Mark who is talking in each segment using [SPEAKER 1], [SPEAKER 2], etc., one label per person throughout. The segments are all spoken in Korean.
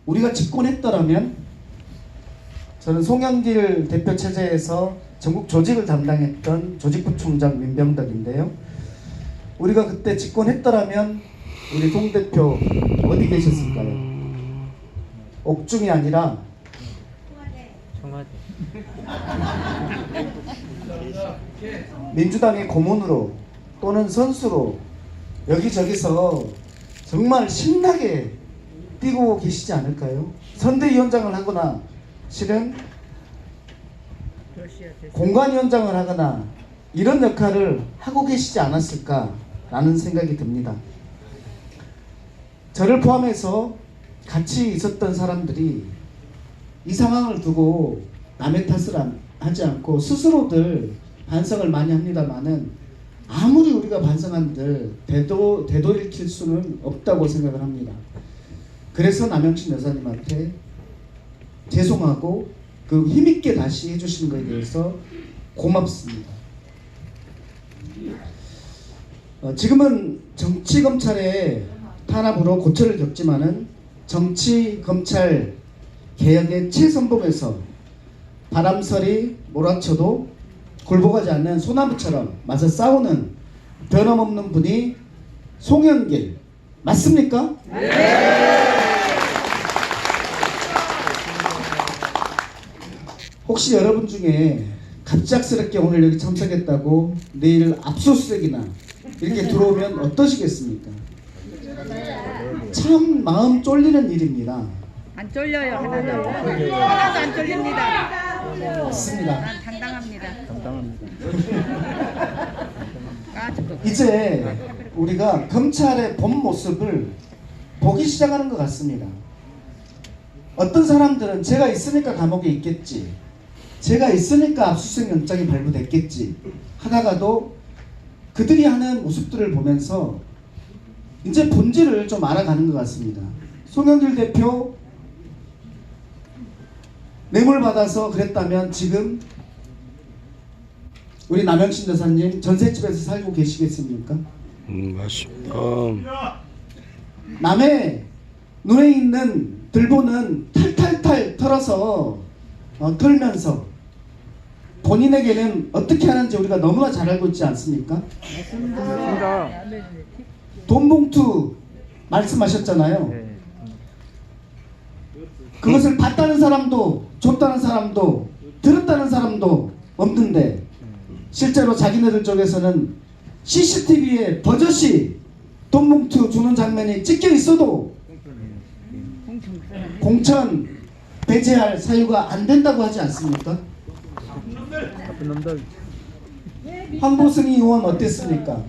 [SPEAKER 1] 우리가 집권했더라면, 저는 송영길 대표 체제에서 전국 조직을 담당했던 조직부총장 민병덕인데요. 우리가 그때 집권했더라면 우리 송 대표 어디 계셨을까요? 옥중이 아니라
[SPEAKER 2] 청와대.
[SPEAKER 1] 민주당의 고문으로 또는 선수로 여기저기서 정말 신나게 뛰고 계시지 않을까요? 선대위원장을 하거나 실은 공관위원장을 하거나 이런 역할을 하고 계시지 않았을까라는 생각이 듭니다. 저를 포함해서 같이 있었던 사람들이 이 상황을 두고 남의 탓을 하지 않고 스스로들 반성을 많이 합니다만은, 아무리 우리가 반성한들 되돌이킬 수는 없다고 생각을 합니다. 그래서 남영신 여사님한테 죄송하고 그 힘있게 다시 해주신 것에 대해서 고맙습니다. 지금은 정치검찰의 탄압으로 고초를 겪지만은 정치검찰 개혁의 최선봉에서 바람설이 몰아쳐도 굴복하지 않는 소나무처럼 맞서 싸우는 변함없는 분이 송영길 맞습니까? 네. 혹시 여러분 중에 갑작스럽게 오늘 여기 참석했다고 내일 압수수색이나 이렇게 들어오면 어떠시겠습니까? 참 마음 쫄리는 일입니다.
[SPEAKER 3] 안 쫄려요. 하나도 안 쫄립니다.
[SPEAKER 1] 맞습니다.
[SPEAKER 3] 난 당당합니다.
[SPEAKER 1] 이제 우리가 검찰의 본 모습을 보기 시작하는 것 같습니다. 어떤 사람들은 제가 있으니까 감옥에 있겠지, 제가 있으니까 압수수색 영장이 발부됐겠지 하다가도 그들이 하는 모습들을 보면서 이제 본질을 좀 알아가는 것 같습니다. 송영길 대표 뇌물 받아서 그랬다면 지금 우리 남영신 여사님 전셋집에서 살고 계시겠습니까?
[SPEAKER 4] 맞습니다.
[SPEAKER 1] 남의 눈에 있는 들보는 탈탈탈 털어서 털면서 본인에게는 어떻게 하는지 우리가 너무나 잘 알고 있지 않습니까?
[SPEAKER 2] 맞습니다.
[SPEAKER 1] 돈 봉투 말씀하셨잖아요. 그것을 봤다는 사람도 줬다는 사람도 들었다는 사람도 없는데, 실제로 자기네들 쪽에서는 CCTV에 버젓이 돈 봉투 주는 장면이 찍혀 있어도 공천 배제할 사유가 안 된다고 하지 않습니까?
[SPEAKER 2] 나쁜 놈들.
[SPEAKER 1] 황보승희 의원 어땠습니까?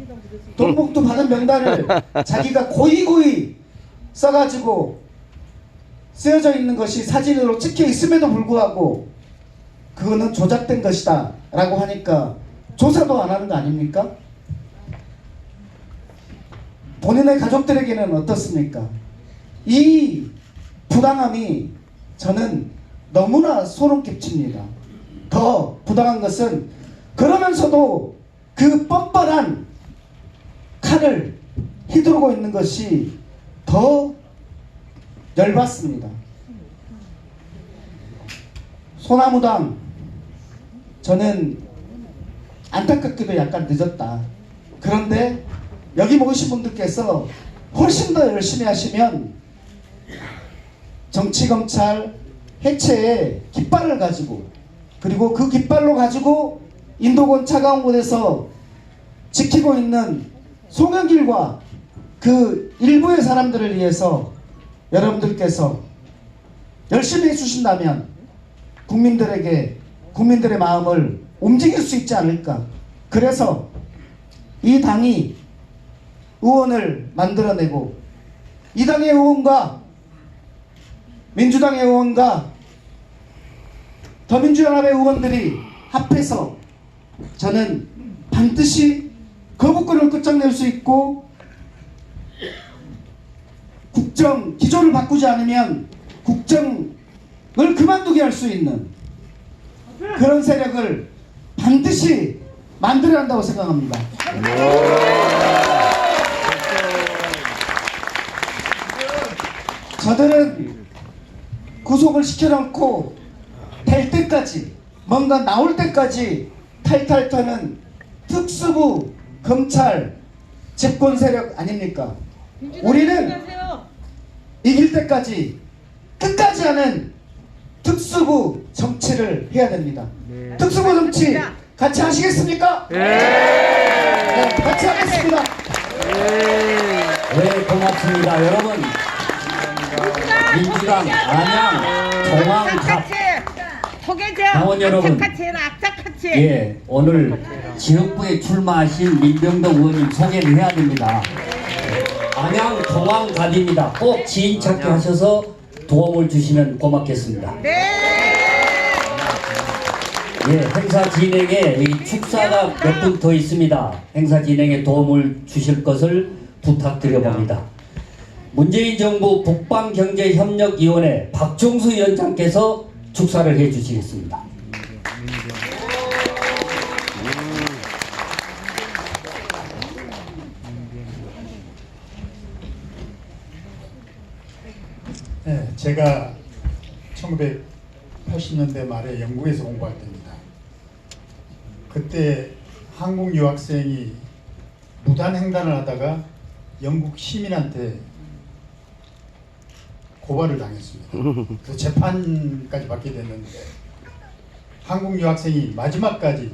[SPEAKER 1] 돈 봉투 받은 명단을 자기가 고이고이 써가지고 쓰여져 있는 것이 사진으로 찍혀 있음에도 불구하고 그거는 조작된 것이다 라고 하니까 조사도 안 하는 거 아닙니까? 본인의 가족들에게는 어떻습니까? 이 부당함이 저는 너무나 소름 끼칩니다. 더 부당한 것은 그러면서도 그 뻔뻔한 칼을 휘두르고 있는 것이 더 열받습니다. 소나무당, 저는 안타깝게도 약간 늦었다. 그런데 여기 모이신 분들께서 훨씬 더 열심히 하시면 정치검찰 해체의 깃발을 가지고, 그리고 그 깃발로 가지고 인도권 차가운 곳에서 지키고 있는 송영길과 그 일부의 사람들을 위해서 여러분들께서 열심히 해주신다면 국민들의 마음을 움직일 수 있지 않을까. 그래서 이 당이 의원을 만들어내고, 이 당의 의원과 민주당의 의원과 더민주연합의 의원들이 합해서 저는 반드시 거부권을 끝장낼 수 있고, 국정 기조를 바꾸지 않으면 국정을 그만두게 할 수 있는 그런 세력을 반드시 만들어야 한다고 생각합니다. 저들은 구속을 시켜놓고 될 때까지 뭔가 나올 때까지 탈탈 타는 특수부 검찰 집권 세력 아닙니까? 우리는 이길 때까지 끝까지 하는 특수부 정치를 해야 됩니다.
[SPEAKER 2] 네.
[SPEAKER 1] 특수부 정치 같이 하시겠습니까? 네, 같이 하겠습니다.
[SPEAKER 4] 네, 고맙습니다. 여러분, 민주당 안양 동항갑 당원 여러분, 예, 오늘 지역구에 출마하신 민병덕 의원님 소개를 해야 됩니다. 안양 동항갑입니다. 꼭 지인 찾기 하셔서 도움을 주시면 고맙겠습니다. 예, 행사 진행에 이 축사가 몇 분 더 있습니다. 행사 진행에 도움을 주실 것을 부탁드려 봅니다. 문재인 정부 북방경제협력위원회 박종수 위원장께서 축사를 해 주시겠습니다.
[SPEAKER 5] 네, 제가 1980년대 말에 영국에서 공부할 때입니다. 그때 한국 유학생이 무단횡단을 하다가 영국 시민한테 고발을 당했습니다. 그래서 재판까지 받게 됐는데 한국 유학생이 마지막까지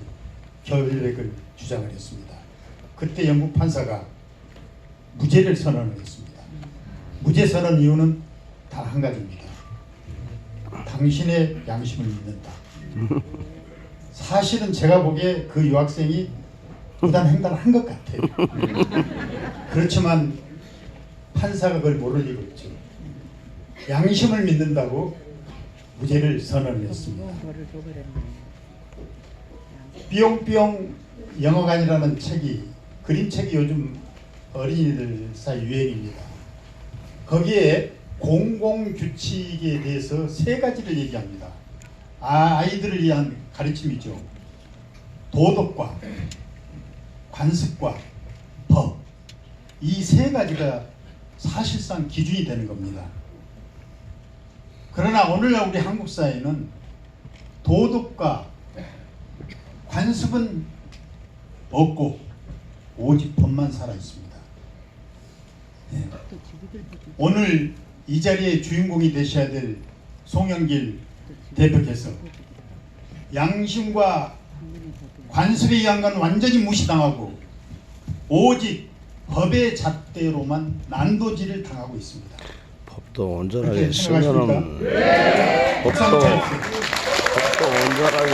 [SPEAKER 5] 결백을 주장을 했습니다. 그때 영국 판사가 무죄를 선언을 했습니다. 무죄 선언 이유는 단 한 가지입니다. 당신의 양심을 믿는다. 사실은 제가 보기에 그 유학생이 무단 횡단을 한 것 같아요. 그렇지만 판사가 그걸 모를 리가 없죠. 양심을 믿는다고 무죄를 선언을 했습니다. 삐용삐용 영어관이라는 책이, 그림책이 요즘 어린이들 사이 유행입니다. 거기에 공공규칙에 대해서 3가지를 얘기합니다. 아이들을 위한 가르침이죠. 도덕과 관습과 법, 이 3가지가 사실상 기준이 되는 겁니다. 그러나 오늘날 우리 한국 사회는 도덕과 관습은 없고 오직 법만 살아 있습니다. 네. 오늘 이 자리에 주인공이 되셔야 될 송영길 대표께서 양심과 관습에 의한 건 완전히 무시당하고 오직 법의 잣대로만 난도질을 당하고 있습니다.
[SPEAKER 6] 법도 온전하게
[SPEAKER 5] 그렇게
[SPEAKER 6] 쓰면은 법도 온전하게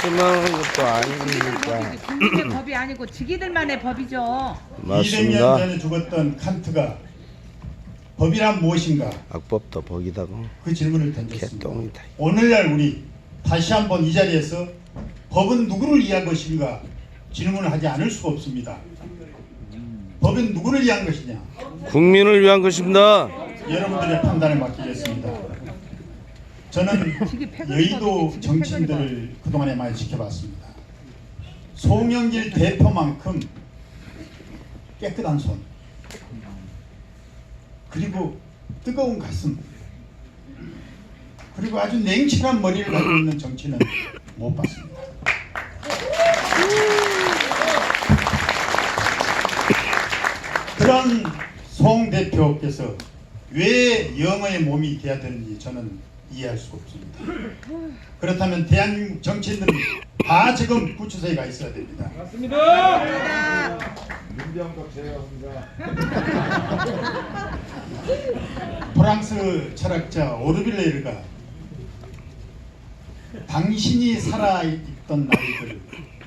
[SPEAKER 6] 쓰는 것도 아니니까.
[SPEAKER 3] 국민의 법이 아니고 지기들만의 법이죠.
[SPEAKER 5] 200년
[SPEAKER 6] 맞습니다.
[SPEAKER 5] 전에 죽었던 칸트가 법이란 무엇인가?
[SPEAKER 6] 악법도 복이다고.
[SPEAKER 5] 그 질문을 던졌습니다.
[SPEAKER 6] 개똥이다.
[SPEAKER 5] 오늘날 우리 다시 한번 이 자리에서 법은 누구를 위한 것인가 질문을 하지 않을 수가 없습니다. 법은 누구를 위한 것이냐?
[SPEAKER 6] 국민을 위한 것입니다.
[SPEAKER 5] 여러분들의 판단에 맡기겠습니다. 저는 여의도 정치인들을 그동안에 많이 지켜봤습니다. 송영길 대표만큼 깨끗한 손, 그리고 뜨거운 가슴, 그리고 아주 냉철한 머리를 가지고 있는 정치는 못 봤습니다. 그런 송 대표께서 왜 영어의 몸이 돼야 되는지 저는 이해할 수가 없습니다. 그렇다면 대한민국 정치인들은 다 지금 구치소에 가 있어야 됩니다.
[SPEAKER 3] 맞습니다.
[SPEAKER 5] 프랑스 철학자 오르빌레르가 당신이 살아있던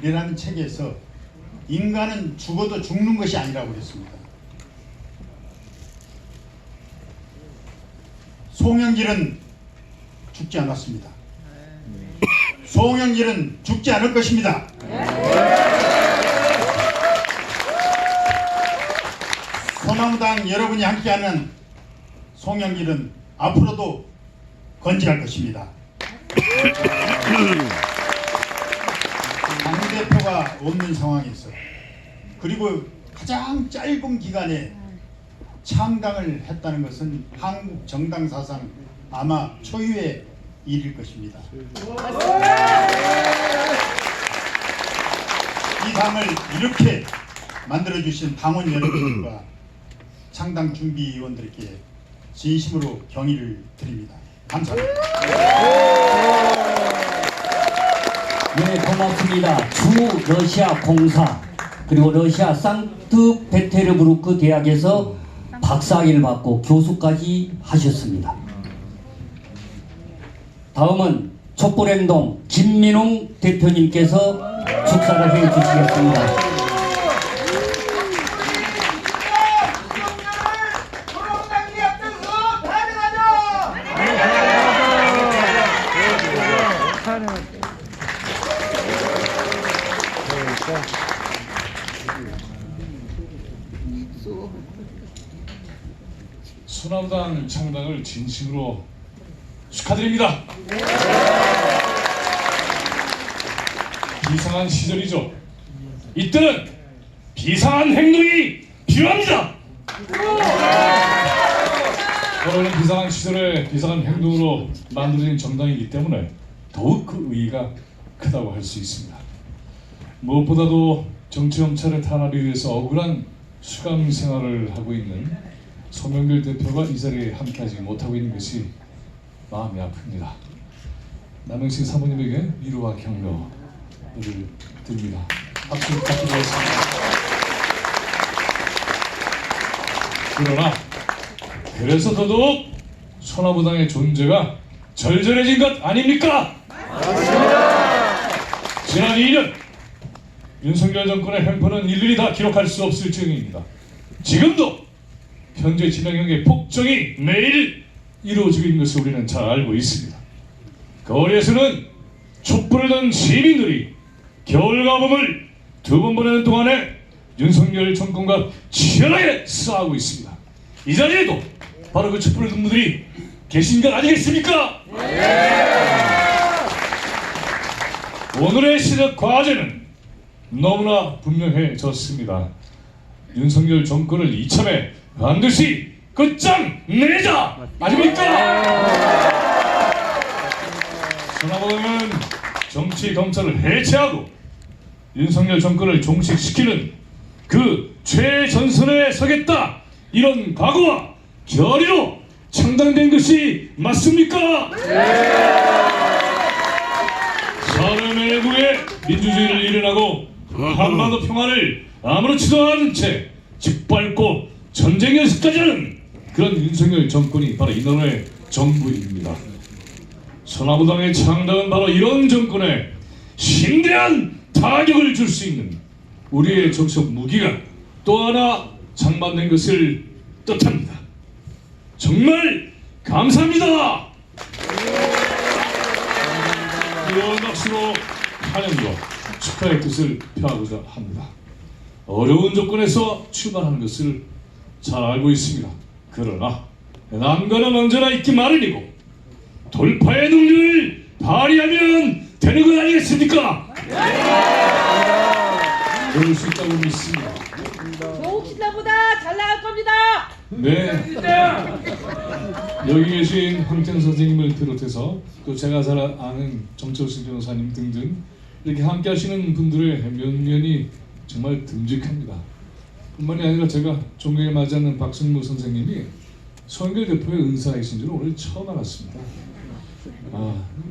[SPEAKER 5] 날들이라는 책에서 인간은 죽어도 죽는 것이 아니라고 그랬습니다. 송영길은 죽지 않았습니다. 송영길은 죽지 않을 것입니다. 소나무당 여러분이 함께하는 송영길은 앞으로도 건재할 것입니다. 당대표가 없는 상황에서, 그리고 가장 짧은 기간에 창당을 했다는 것은 한국 정당 사상 아마 초유의 일일 것입니다. 이 당을 이렇게 만들어주신 당원 여러분들과 창당 준비위원들께 진심으로 경의를 드립니다. 감사합니다.
[SPEAKER 4] 네, 고맙습니다. 주 러시아 공사 그리고 러시아 상트페테르부르크 대학에서 박사학위를 받고 교수까지 하셨습니다. 다음은 촛불행동 김민웅 대표님께서 축사를 해 주시겠습니다.
[SPEAKER 7] 소나무당 창당을 진심으로 축하드립니다. 비상한 시절이죠. 이때는 비상한 행동이 필요합니다. 여러분은 비상한 시절에 비상한 행동으로 만들어진 정당이기 때문에 더욱 그 의의가 크다고 할 수 있습니다. 무엇보다도 정치검찰의 탄압에 의해서 억울한 수감 생활을 하고 있는 송영길 대표가 이 자리에 함께하지 못하고 있는 것이 마음이 아픕니다. 남영신 사모님에게 위로와 격려를 드립니다. 박수 부탁드리겠습니다. 그러나 그래서 더더욱 소나무당의 존재가 절절해진 것 아닙니까? 지난 2년 윤석열 정권의 횡포는 일일이 다 기록할 수 없을 지경입니다. 지금도 현재 진행형의 폭정이 매일 이루어지고 있는 것을 우리는 잘 알고 있습니다. 거리에서는 촛불을 든 시민들이 겨울가봄을 2번 보내는 동안에 윤석열 정권과 치열하게 싸우고 있습니다. 이 자리에도 바로 그 촛불을 든 분들이 계신 것 아니겠습니까? 오늘의 시적 과제는 너무나 분명해졌습니다. 윤석열 정권을 이참에 반드시 끝장내자! 아닙니까? 소나무당은 정치 검찰을 해체하고 윤석열 정권을 종식시키는 그 최전선에 서겠다! 이런 각오와 결의로 창당된 것이 맞습니까? 사람의 외국에 민주주의를 일어나고 한반도 평화를 아무렇지도 않은 채 짓밟고 전쟁 연습까지 하는 그런 윤석열 정권이 바로 이놈의 정부입니다. 소나무당의 창당은 바로 이런 정권에 심대한 타격을 줄 수 있는 우리의 정치적 무기가 또 하나 장만된 것을 뜻합니다. 정말 감사합니다. 이런 박수로 환영과 축하의 뜻을 표하고자 합니다. 어려운 조건에서 출발하는 것을 잘 알고 있습니다. 그러나 난관은 언제나 있기 마련이고 돌파의 능력을 발휘하면 되는 것 아니겠습니까? 그럴 수 있다고 믿습니다.
[SPEAKER 3] 조옥신나보다 잘 나갈 겁니다.
[SPEAKER 7] 네. 여기 계신 황태현 선생님을 비롯해서 또 제가 잘 아는 정철수 변호사님 등등 이렇게 함께 하시는 분들의 면면이 정말 듬직합니다. 뿐만이 아니라 제가 존경에 맞지 않는 박승무 선생님이 송영길 대표의 은사이신 줄 오늘 처음 알았습니다.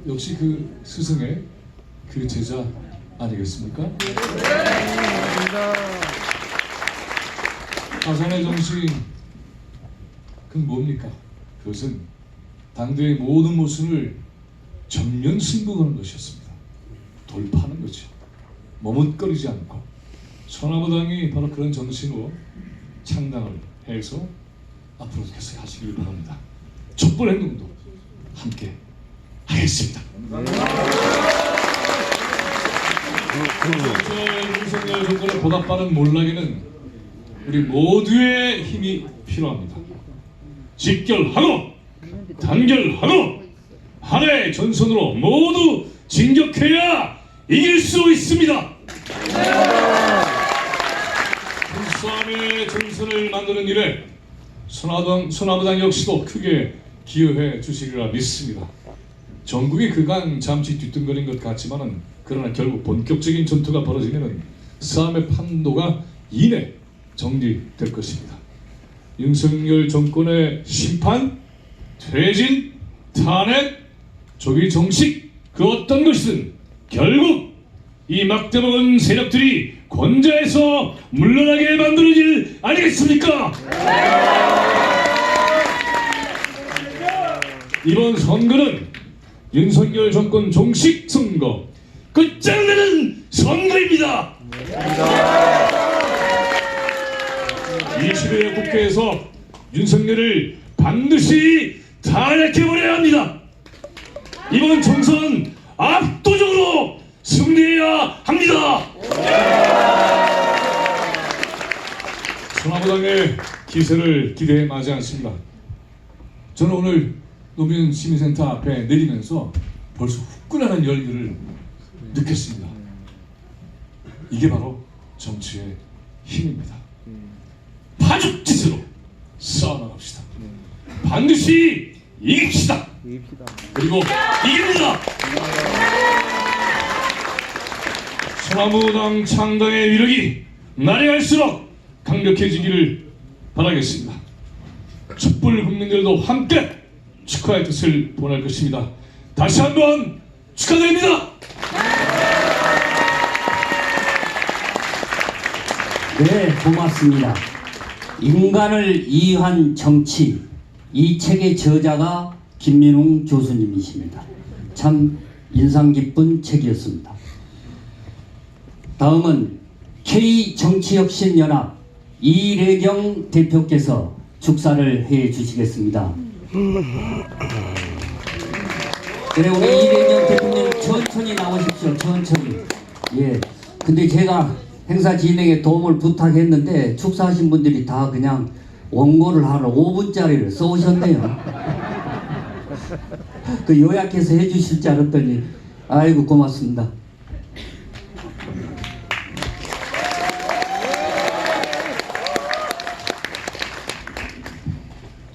[SPEAKER 7] 역시 그 스승의 그 제자 아니겠습니까? 가산의 정신 그건 뭡니까? 그것은 당대의 모든 모순을 전면 승부하는 것이었습니다. 돌파하는 거죠. 머뭇거리지 않고 소나무당이 바로 그런 정신으로 창당을 해서 앞으로 계속 하시길 바랍니다. 촛불 행동도 함께 하겠습니다. 윤석열 정권의 보다 빠른 몰락에는 우리 모두의 힘이 필요합니다. 직결하고 단결하고 하나의 전선으로 모두 진격해야 이길 수 있습니다. 큰 싸움의 전선을 만드는 일에 소나무당 역시도 크게 기여해 주시리라 믿습니다. 전국이 그간 잠시 뒤뚱거린 것 같지만은 그러나 결국 본격적인 전투가 벌어지면은 싸움의 판도가 이내 정리될 것입니다. 윤석열 정권의 심판, 퇴진, 탄핵, 조기 정식 그 어떤 것이든 결국 이 막대먹은 세력들이 권좌에서 물러나게 만들어질 아니겠습니까? 이번 선거는 윤석열 정권 종식 선거, 끝장내는 선거입니다. 21회 국회에서 윤석열을 반드시 탄핵해버려야 합니다. 이번 총선 압도적으로 승리해야 합니다. 소나무당의 기세를 기대해 마지 않습니다. 저는 오늘 노무현 시민센터 앞에 내리면서 벌써 후끈하는 열기를 느꼈습니다. 이게 바로 정치의 힘입니다. 파죽지세로 싸워나갑시다. 반드시 이깁시다. 그리고 이깁니다. 소나무당 창당의 위력이 날이 갈수록 강력해지기를 바라겠습니다. 촛불 국민들도 함께 축하의 뜻을 보낼 것입니다. 다시 한번 축하드립니다.
[SPEAKER 4] 네, 고맙습니다. 인간을 이해한 정치, 이 책의 저자가 김민웅 교수님이십니다. 참 인상 깊은 책이었습니다. 다음은 K정치혁신연합 이래경 대표께서 축사를 해 주시겠습니다. 그래, 우리 이래경 대표님 천천히 나오십시오. 천천히. 예. 근데 제가 행사 진행에 도움을 부탁했는데 축사하신 분들이 다 그냥 원고를 하러 5분짜리를 써오셨네요. 그 요약해서 해주실 줄 알았더니 아이고 고맙습니다.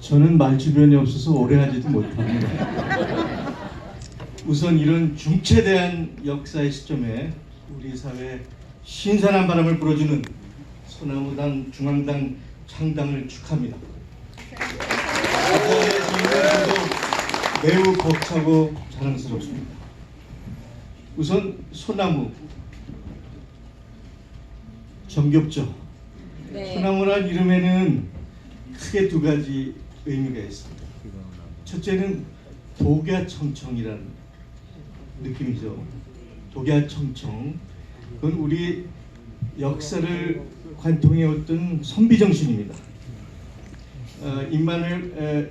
[SPEAKER 8] 저는 말 주변이 없어서 오래 하지도 못합니다. 우선 이런 중체대한 역사의 시점에 우리 사회에 신선한 바람을 불어주는 소나무당 중앙당 창당을 축하합니다. 앞으로의 진행도 매우 벅차고 자랑스럽습니다. 우선 소나무 정겹죠. 소나무란 이름에는 크게 두 가지 의미가 있습니다. 첫째는 독야청청이라는 느낌이죠. 독야청청. 그건 우리 역사를 관통해왔던 선비정신입니다. 임마누엘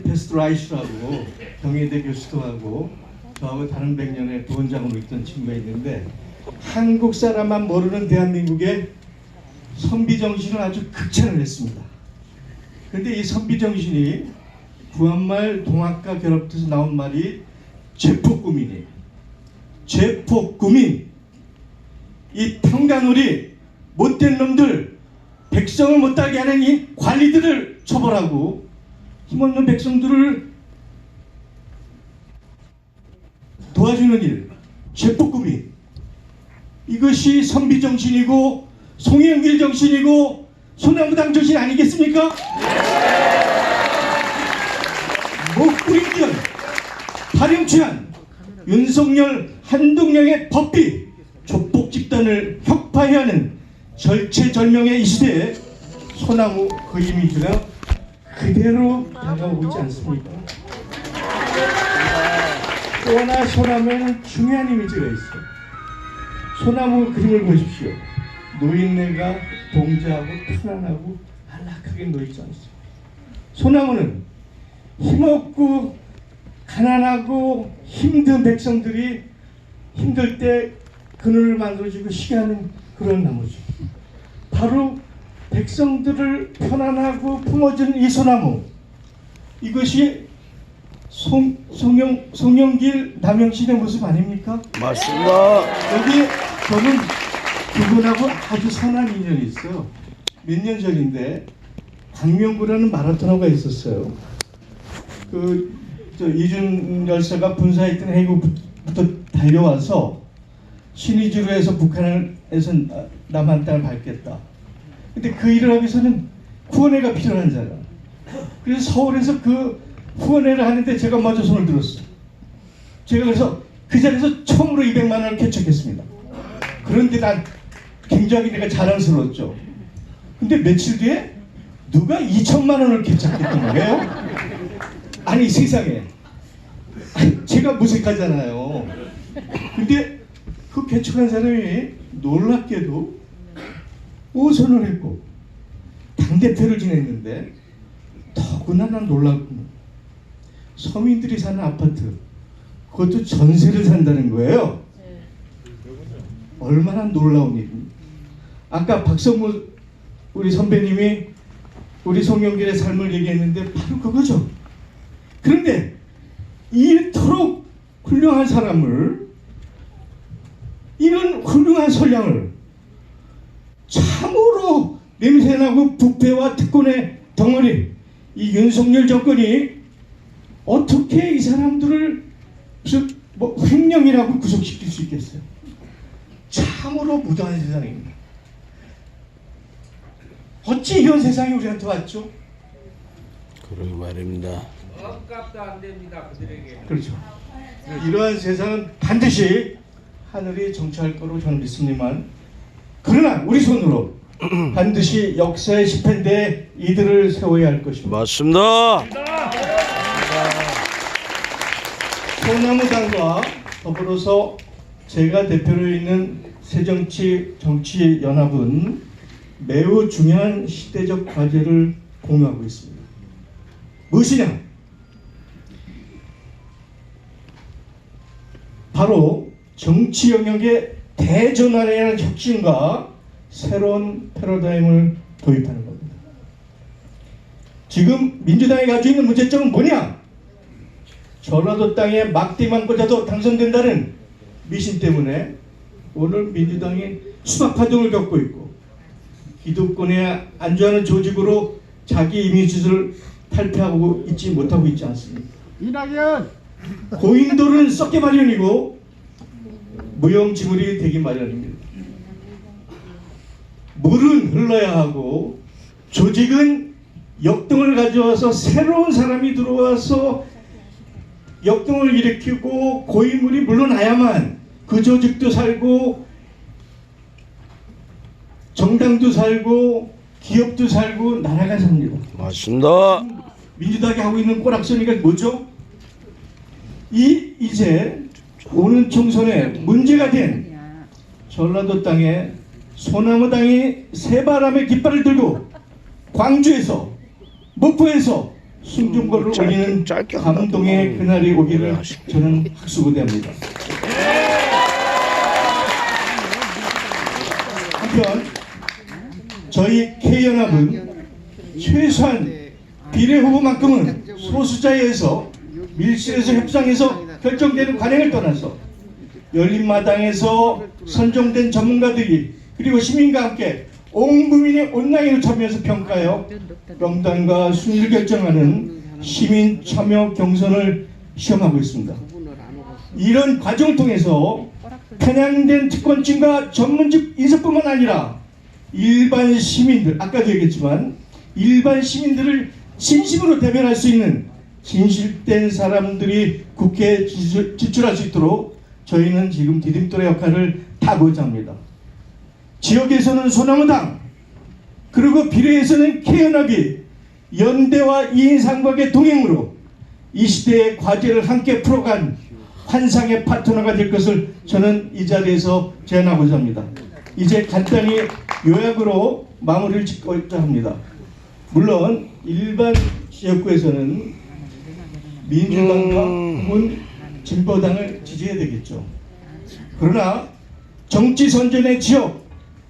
[SPEAKER 8] 페스트라이슈라고 경희대 교수도 하고 저하고 다른 백년의 부원장으로 있던 친구가 있는데 한국 사람만 모르는 대한민국의 선비정신을 아주 극찬을 했습니다. 그런데 이 선비정신이 구한말 동학과 결합돼서 나온 말이 죄폭구민이에요. 죄폭구민. 이 평간우리 못된 놈들, 백성을 못하게 하는 이 관리들을 처벌하고 힘없는 백성들을 도와주는 일, 죄폭구민. 이것이 선비정신이고 송영길 정신이고 소나무당 정신 아니겠습니까? 목구림견, 파렴치한 윤석열, 한동령의 법비, 조폭 집단을 혁파해야 하는 절체절명의 이 시대에 소나무 그 이미지가 그대로 다가오고 있지 않습니까? 또 하나 소나무에는 중요한 이미지가 있어요. 소나무 그림을 보십시오. 노인네가 동자하고 편안하고 안락하게 놓이지 않습니다. 소나무는 힘없고 가난하고 힘든 백성들이 힘들 때 그늘을 만들어주고 쉬게 하는 그런 나무죠. 바로 백성들을 편안하고 품어준 이 소나무, 이것이 송영길 남영신의 모습 아닙니까?
[SPEAKER 6] 맞습니다.
[SPEAKER 8] 여기 저는 그분하고 아주 선한 인연이 있어요. 몇 년 전인데 광명구라는 마라토너가 있었어요. 이준 열사가 분사했던 해구부터 달려와서 신의주로 해서 북한에서 남한 땅을 밟겠다. 근데 그 일을 하기 위해서는 후원회가 필요하잖아. 그래서 서울에서 그 후원회를 하는데 제가 먼저 손을 들었어요. 제가 그래서 그 자리에서 처음으로 200만 원을 개척했습니다. 그런데 난 굉장히 내가 자랑스러웠죠. 근데 며칠 뒤에 누가 2천만 원을 개척했던 거예요? 아니 세상에. 아니, 제가 무색하잖아요. 근데 그 개척한 사람이 놀랍게도 5선을 했고 당대표를 지냈는데 더구나 난 놀랍고 서민들이 사는 아파트 그것도 전세를 산다는 거예요. 얼마나 놀라운 일입니까? 아까 박성무 우리 선배님이 우리 송영길의 삶을 얘기했는데 바로 그거죠. 그런데 이토록 훌륭한 사람을 이런 훌륭한 선량을 참으로 냄새나고 부패와 특권의 덩어리 이 윤석열 정권이 어떻게 이 사람들을 뭐 횡령이라고 구속시킬 수 있겠어요? 참으로 무도한 세상입니다. 어찌 이런 세상이 우리한테 왔죠?
[SPEAKER 6] 그러게 말입니다.
[SPEAKER 2] 값도 안 됩니다 그들에게.
[SPEAKER 8] 그렇죠. 이러한 세상은 반드시 하늘이 정치할 거로 저는 믿습니다만 그러나 우리 손으로 반드시 역사의 집행대에 이들을 세워야 할 것입니다.
[SPEAKER 6] 맞습니다.
[SPEAKER 8] 소나무당과 더불어서 제가 대표로 있는 새정치정치연합은 매우 중요한 시대적 과제를 공유하고 있습니다. 무엇이냐? 바로 정치 영역의 대전환이라는 혁신과 새로운 패러다임을 도입하는 겁니다. 지금 민주당이 가지고 있는 문제점은 뭐냐? 전라도 땅에 막대만 꽂아도 당선된다는 미신 때문에 오늘 민주당이 수박파동을 겪고 있고 기득권에 안주하는 조직으로 자기 이미지를 탈피하고 있지 못하고 있지 않습니까?
[SPEAKER 5] 이낙연
[SPEAKER 8] 고인돌은 썩게 마련이고 무용지물이 되기 마련입니다. 물은 흘러야 하고 조직은 역동을 가져와서 새로운 사람이 들어와서 역동을 일으키고 고인물이 물러나야만 그 조직도 살고 정당도 살고 기업도 살고 나라가 삽니다.
[SPEAKER 6] 맞습니다.
[SPEAKER 8] 민주당이 하고 있는 꼬락서니가 뭐죠? 이제 오는 총선에 문제가 된 전라도 땅에 소나무 당이 새바람의 깃발을 들고 광주에서 목포에서 승중거를 올리는
[SPEAKER 6] 짧게 한다.
[SPEAKER 8] 감동의 그날이 오기를 저는 학수고대합니다. 한편 저희 K연합은 최소한 비례 후보만큼은 소수자에 의해서 밀실에서 협상해서 결정되는 관행을 떠나서 열린마당에서 선정된 전문가들이 그리고 시민과 함께 온 국민이 온라인으로 참여해서 평가하여 명단과 순위를 결정하는 시민 참여 경선을 시험하고 있습니다. 이런 과정을 통해서 편향된 특권층과 전문직 인사뿐만 아니라 일반 시민들, 아까도 얘기했지만 일반 시민들을 진심으로 대변할 수 있는 진실된 사람들이 국회에 진출할 수 있도록 저희는 지금 디딤돌의 역할을 다하고자 합니다. 지역에서는 소나무당, 그리고 비례에서는 K연합이 연대와 이인상각의 동행으로 이 시대의 과제를 함께 풀어간 환상의 파트너가 될 것을 저는 이 자리에서 제안하고자 합니다. 이제 간단히 요약으로 마무리를 짓고자 합니다. 물론 일반 지역구에서는 민주당과 혹은 진보당을 지지해야 되겠죠. 그러나 정치 선전의 지역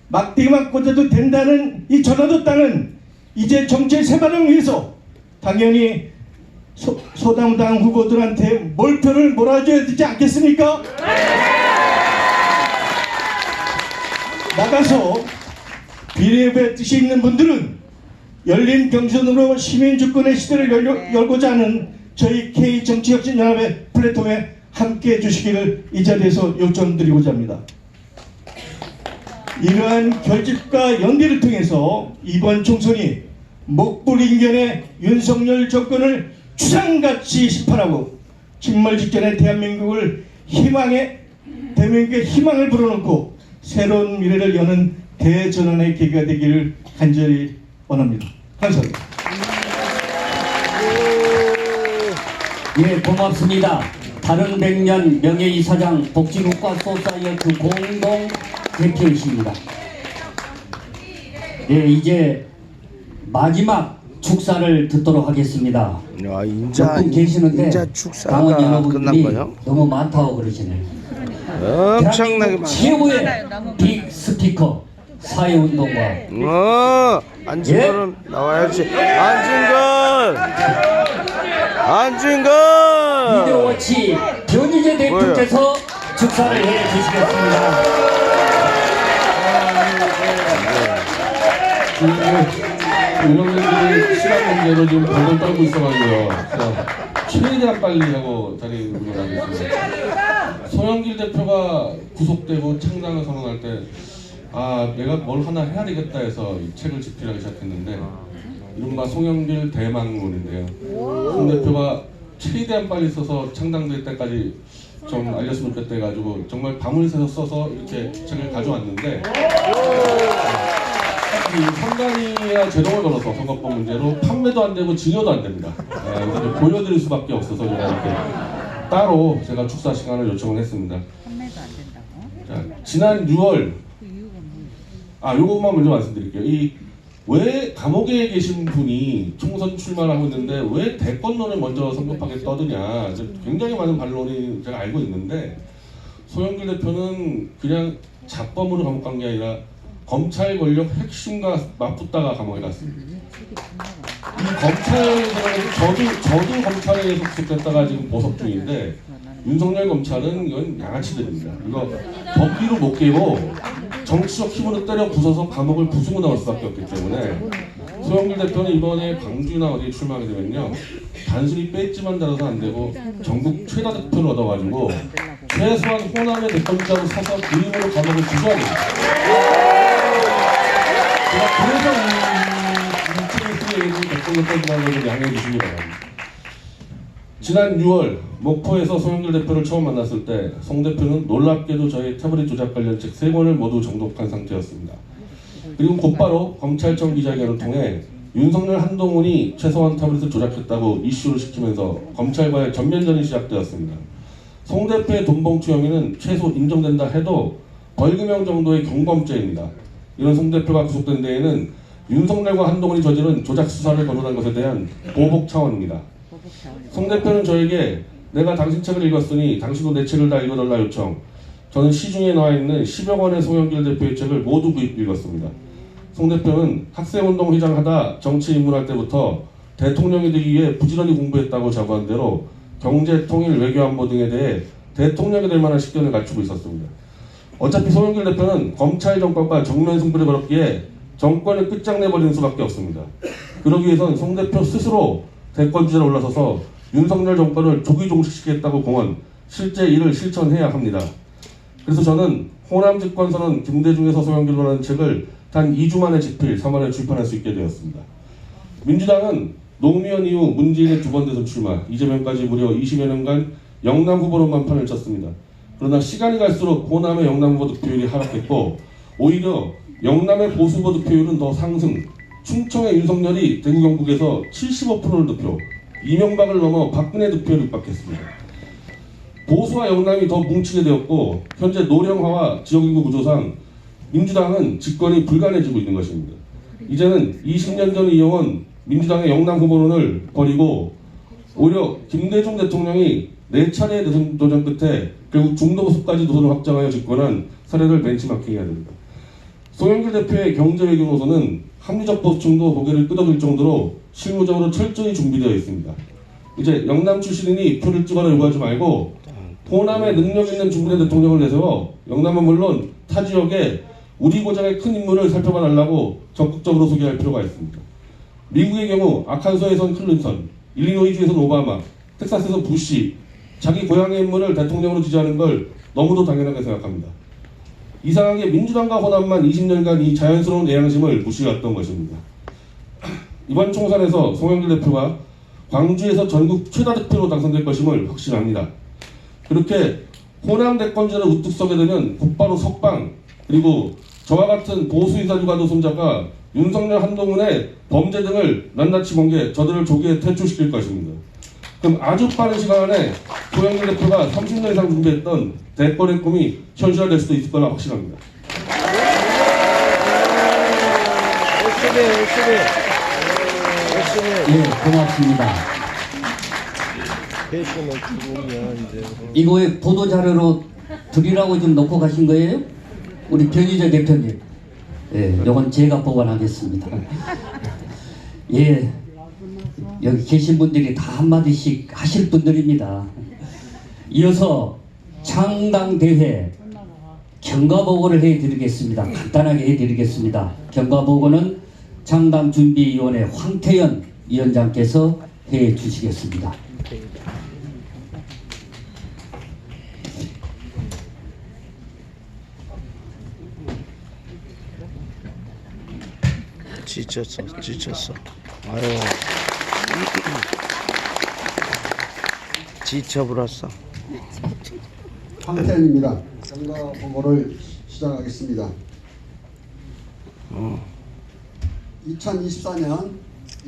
[SPEAKER 8] 막대기만 꽂아도 된다는 이 전라도 땅은 이제 정치의 새바람을 위해서 당연히 소나무당 후보들한테 몰표를 몰아줘야 되지 않겠습니까? 나가서 비례후보의 뜻이 있는 분들은 열린 경선으로 시민주권의 시대를 열고자 하는 저희 K정치혁신연합의 플랫폼에 함께해 주시기를 이 자리에서 요청드리고자 합니다. 이러한 결집과 연대를 통해서 이번 총선이 목불인견의 윤석열 정권을 추상같이 심판하고 직말 직전에 대한민국의 희망을 불어넣고 새로운 미래를 여는 대전환의 계기가 되기를 간절히 원합니다. 감사합니다.
[SPEAKER 4] 예, 고맙습니다. 바른 백년 명예이사장 복지국가 소사이어티 공동 대표이십니다. 예, 이제 마지막 축사를 듣도록 하겠습니다.
[SPEAKER 6] 야,
[SPEAKER 4] 몇 분 계시는데
[SPEAKER 6] 인자
[SPEAKER 4] 당원
[SPEAKER 6] 축사가 끝난
[SPEAKER 4] 여러분들이
[SPEAKER 6] 거요?
[SPEAKER 4] 너무 많다고 그러시네.
[SPEAKER 6] 엄청나게 많아.
[SPEAKER 4] 최고의 빅 스피커 사회운동가
[SPEAKER 6] 안진걸은 나와야지. 안진걸.
[SPEAKER 4] 미디어워치 변희재 대표께서 축사를 해주시겠습니다.
[SPEAKER 9] 운영진들이 시간 문제로 지금 벌벌 떨고 있어가지고요. 최대한 빨리 하고 자리에 운영하겠습니다. 소영길 대표가 구속되고 창당을 선언할 때 내가 뭘 하나 해야 되겠다 해서 이 책을 집필하기 시작했는데 이른바 송영길 대망론인데요. 송 대표가 최대한 빨리 써서 창당될 때까지 좀 알렸으면 좋겠다 해가지고 정말 밤을 새서 써서 이렇게 책을 가져왔는데 선관위와 제동을 걸어서 선거법 문제로 판매도 안 되고 증여도 안 됩니다. 그래서 보여드릴 수밖에 없어서 제가 이렇게 따로 제가 축사 시간을 요청을 했습니다.
[SPEAKER 3] 판매도 안 된다고?
[SPEAKER 9] 자, 지난 6월 요것만 먼저 말씀드릴게요. 왜 감옥에 계신 분이 총선 출마를 하고 있는데 왜 대권론을 먼저 성급하게 떠드냐, 굉장히 많은 반론이 제가 알고 있는데 소영길 대표는 그냥 잡범으로 감옥 간 게 아니라 검찰 권력 핵심과 맞붙다가 감옥에 갔습니다. 이 검찰에서는 저도 검찰에 속속됐다가 지금 보석 중인데 윤석열 검찰은 이건 양아치들입니다. 이거 법리로 못 깨고 정치적 힘으로 때려 부숴서 감옥을 부수고 나올 수밖에 없기 때문에 소영길 대표는 이번에 광주나 어디에 출마하게 되면요, 단순히 배지만 달아서 안 되고 전국 최다 득표를 얻어가지고 최소한 호남의 대권자로 서서 그 힘으로 감옥을 부숴야 됩니다. 그래서 이 TBS의 대권을 떠나는 것을 양해해 주시기 바랍니다. 지난 6월 목포에서 소영길 대표를 처음 만났을 때 송 대표는 놀랍게도 저의 태블릿 조작 관련 책 3권을 모두 정독한 상태였습니다. 그리고 곧바로 검찰청 기자회견을 통해 윤석열 한동훈이 최소한 태블릿을 조작했다고 이슈를 시키면서 검찰과의 전면전이 시작되었습니다. 송 대표의 돈봉투 혐의는 최소 인정된다 해도 벌금형 정도의 경범죄입니다. 이런 송 대표가 구속된 데에는 윤석열과 한동훈이 저지른 조작 수사를 거론한 것에 대한 보복 차원입니다. 송 대표는 저에게 내가 당신 책을 읽었으니 당신도 내 책을 다 읽어달라 요청. 저는 시중에 나와 있는 10여 권의 송영길 대표의 책을 모두 읽었습니다. 송 대표는 학생운동 회장하다 정치 입문할 때부터 대통령이 되기 위해 부지런히 공부했다고 자부한 대로 경제, 통일, 외교안보 등에 대해 대통령이 될 만한 식견을 갖추고 있었습니다. 어차피 송영길 대표는 검찰 정권과 정면 승부를 벌였기에 정권을 끝장내버리는 수밖에 없습니다. 그러기 위해선 송 대표 스스로 대권 주자로 올라서서 윤석열 정권을 조기 종식시키겠다고 공언, 실제 이를 실천해야 합니다. 그래서 저는 호남 집권선언 김대중에서 소영길로라는 책을 단 2주 만에 집필, 3월에 출판할 수 있게 되었습니다. 민주당은 노무현 이후 문재인의 2번 대선 출마, 이재명까지 무려 20여 년간 영남 후보로만 판을 쳤습니다. 그러나 시간이 갈수록 호남의 영남 후보 득표율이 하락했고 오히려 영남의 보수 후보 득표율은 더 상승, 충청의 윤석열이 대구 경북에서 75%를 득표, 이명박을 넘어 박근혜 득표를 육박했습니다. 보수와 영남이 더 뭉치게 되었고 현재 노령화와 지역인구 구조상 민주당은 집권이 불가능해지고 있는 것입니다. 이제는 20년 전 이용한 민주당의 영남 후보론을 버리고 오히려 김대중 대통령이 4차례의 대선 도전 끝에 결국 중도보수까지 노선을 확장하여 집권한 사례를 벤치마킹해야 됩니다. 송영길 대표의 경제외교 노선은 합리적 보수층도 고개를 끄덕일 정도로 실무적으로 철저히 준비되어 있습니다. 이제 영남 출신이니 표를 찍어라 요구하지 말고 호남에 능력 있는 중진의 대통령을 내세워 영남은 물론 타 지역에 우리 고장의 큰 인물을 살펴봐 달라고 적극적으로 소개할 필요가 있습니다. 미국의 경우 아칸소에선 클린턴, 일리노이주에선 오바마, 텍사스에서 부시, 자기 고향의 인물을 대통령으로 지지하는 걸 너무도 당연하게 생각합니다. 이상하게 민주당과 호남만 20년간 이 자연스러운 애양심을 무시해왔던 것입니다. 이번 총선에서 송영길 대표가 광주에서 전국 최다 득표로 당선될 것임을 확신합니다. 그렇게 호남 대권자를 우뚝 서게 되면 곧바로 석방, 그리고 저와 같은 보수이사주가도 손자가 윤석열, 한동훈의 범죄 등을 낱낱이 공개, 저들을 조기에 퇴출시킬 것입니다. 그럼 아주 빠른 시간 안에 송영길 대표가 30년 이상 준비했던 대권의 꿈이 현실화될 수도 있을 거라 확신합니다.
[SPEAKER 4] 예, 고맙습니다. 이거에 보도 자료로 드리라고 좀 놓고 가신 거예요? 우리 변희재 대표님. 예, 이건 제가 보관하겠습니다. 예, 여기 계신 분들이 다 한마디씩 하실 분들입니다. 이어서 창당대회 경과보고를 해드리겠습니다. 간단하게 해드리겠습니다. 경과보고는 창당준비위원회 황태현 위원장께서 해주시겠습니다.
[SPEAKER 6] 지쳤어. 아유. 지쳐버렸어.
[SPEAKER 10] 황태현입니다. 경과 보고를 시작하겠습니다. 2024년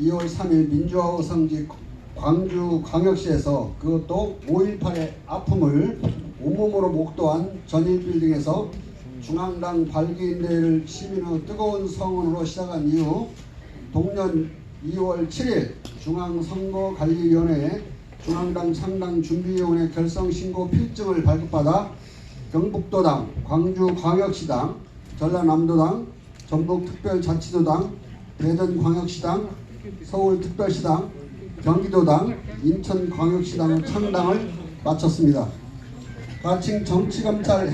[SPEAKER 10] 2월 3일 민주화 성지 광주광역시에서 그것도 5.18의 아픔을 온몸으로 목도한 전일빌딩에서 중앙당 발기인대회를 시민의 뜨거운 성원으로 시작한 이후 동년 2월 7일 중앙선거관리위원회에 중앙당 창당준비위원회 결성신고 필증을 발급받아 경북도당, 광주광역시당, 전라남도당, 전북특별자치도당, 대전광역시당, 서울특별시당, 경기도당, 인천광역시당의 창당을 마쳤습니다. 가칭 정치검찰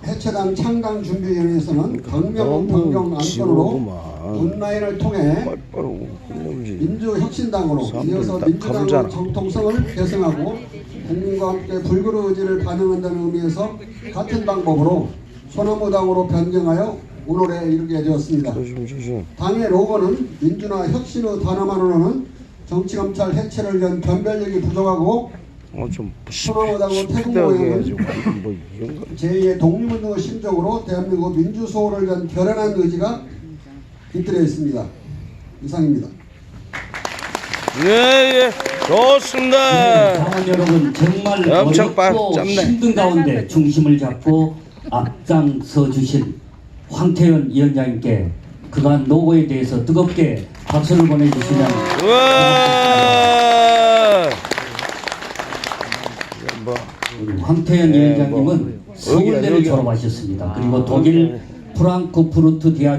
[SPEAKER 10] 해체당 창당준비위원회에서는 강명 변경 안건으로 온라인을 통해 민주혁신당으로 이어서 민주당의 정통성을 계승하고 국민과 함께 불굴의 의지를 반영한다는 의미에서 같은 방법으로 소나무당으로 변경하여 오늘에 이르게 되었습니다. 당의 로고는 민주나 혁신의 단어만으로는 정치검찰 해체를 위한 변별력이 부족하고 소나무당의 태국 모형은 제2의 독립운동의 심적으로 대한민국 민주소홀을 위한 결연한 의지가 깃들여 있습니다. 이상입니다.
[SPEAKER 6] 예, 좋습니다.
[SPEAKER 4] 당원 여러분, 정말
[SPEAKER 6] 엄청
[SPEAKER 4] 어렵고
[SPEAKER 6] 짧네.
[SPEAKER 4] 힘든 가운데 중심을 잡고 앞장서 주신 황태현 위원장님께 그간 노고에 대해서 뜨겁게 박수를 보내주시면 우리 황태현 위원장님은 서울대를 졸업하셨습니다. 그리고 독일 프랑크푸르트 대학